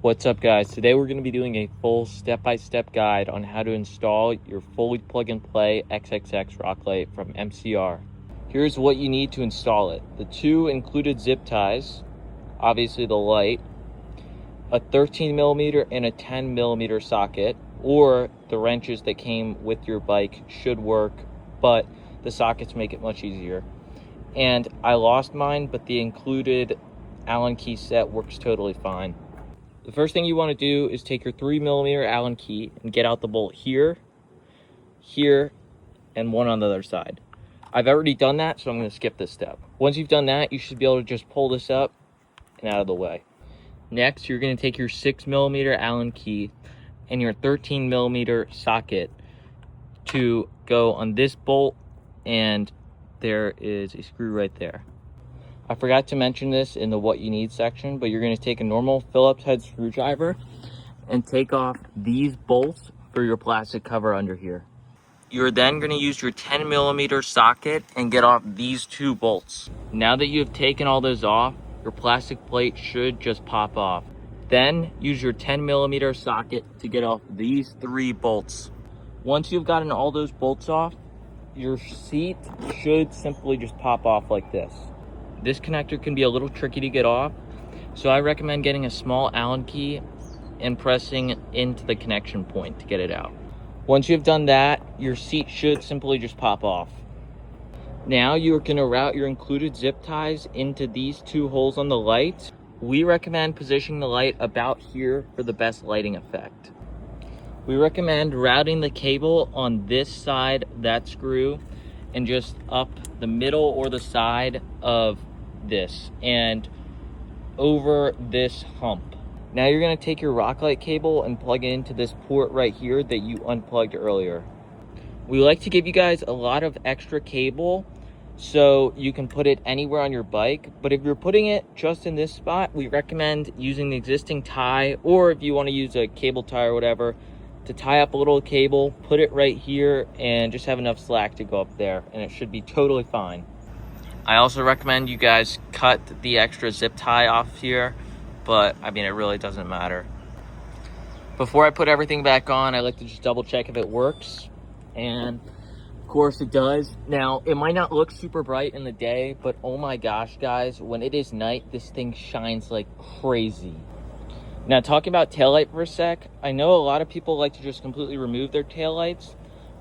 What's up, guys? Today we're going to be doing a full step-by-step guide on how to install your fully plug-and-play XXX Rocklight from MCR. Here's what you need to install it. The two included zip ties, obviously the light, a 13mm and a 10mm socket, or the wrenches that came with your bike should work, but the sockets make it much easier. And I lost mine, but the included Allen key set works totally fine. The first thing you want to do is take your 3mm Allen key and get out the bolt here, here, and one on the other side. I've already done that, so I'm going to skip this step. Once you've done that, you should be able to just pull this up and out of the way. Next, you're going to take your 6mm Allen key and your 13mm socket to go on this bolt, and there is a screw right there. I forgot to mention this in the what you need section, but you're going to take a normal Phillips head screwdriver and take off these bolts for your plastic cover under here. You're then going to use your 10mm socket and get off these two bolts. Now that you have taken all those off, your plastic plate should just pop off. Then use your 10mm socket to get off these three bolts. Once you've gotten all those bolts off, your seat should simply just pop off like this. This connector can be a little tricky to get off, so I recommend getting a small Allen key and pressing into the connection point to get it out. Once you've done that, your seat should simply just pop off. Now you're going to route your included zip ties into these two holes on the light. We recommend positioning the light about here for the best lighting effect. We recommend routing the cable on this side, that screw, and just up the middle or the side of this and over this hump. Now you're going to take your Rocklight cable and plug it into this port right here that you unplugged earlier. We like to give you guys a lot of extra cable so you can put it anywhere on your bike, but if you're putting it just in this spot, we recommend using the existing tie, or if you want to use a cable tie or whatever, to tie up a little cable, put it right here, and just have enough slack to go up there, and it should be totally fine. I also recommend you guys cut the extra zip tie off here, but I mean, it really doesn't matter. Before I put everything back on, I like to just double check if it works, and of course it does. Now, it might not look super bright in the day, but oh my gosh, guys, when it is night, this thing shines like crazy. Now, talking about taillight for a sec, I know a lot of people like to just completely remove their taillights.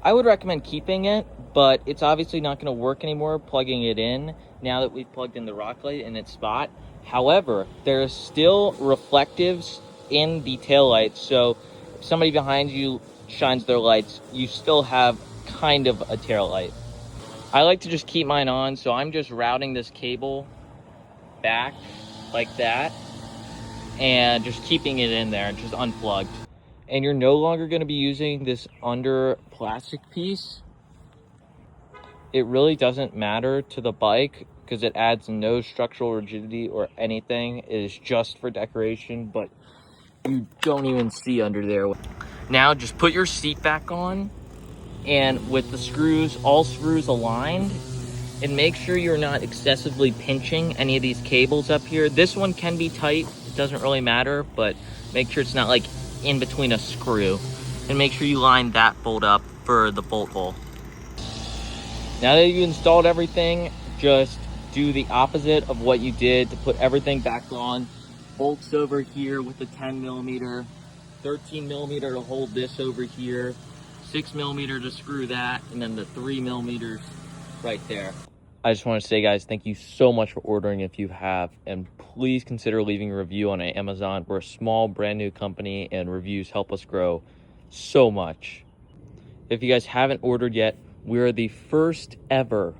I would recommend keeping it, but it's obviously not going to work anymore plugging it in now that we've plugged in the Rocklight in its spot. However, there are still reflectives in the taillights, so if somebody behind you shines their lights, you still have kind of a taillight. I like to just keep mine on, so I'm just routing this cable back like that and just keeping it in there, just unplugged. And you're no longer going to be using this under plastic piece. It really doesn't matter to the bike because it adds no structural rigidity or anything. It is just for decoration, but you don't even see under there. Now just put your seat back on, and with the screws, all screws aligned, and make sure you're not excessively pinching any of these cables up here. This one can be tight, it doesn't really matter, but make sure it's not like in between a screw, and make sure you line that bolt up for the bolt hole. Now that you installed everything, just do the opposite of what you did to put everything back on. Bolts over here with the 10mm, 13mm to hold this over here, 6mm to screw that, and then the 3mm right there. I just want to say, guys, thank you so much for ordering if you have, and please consider leaving a review on Amazon. We're a small, brand new company, and reviews help us grow so much. If you guys haven't ordered yet, we're the first ever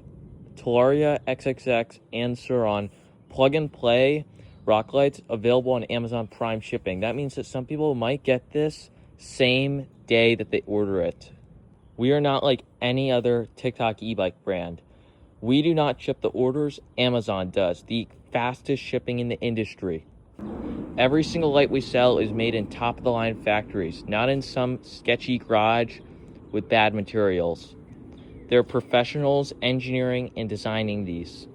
Talaria, XXX, and Suron plug-and-play Rocklights available on Amazon Prime shipping. That means that some people might get this same day that they order it. We are not like any other TikTok e-bike brand. We do not ship the orders, Amazon does, the fastest shipping in the industry. Every single light we sell is made in top-of-the-line factories, not in some sketchy garage with bad materials. They're professionals engineering and designing these.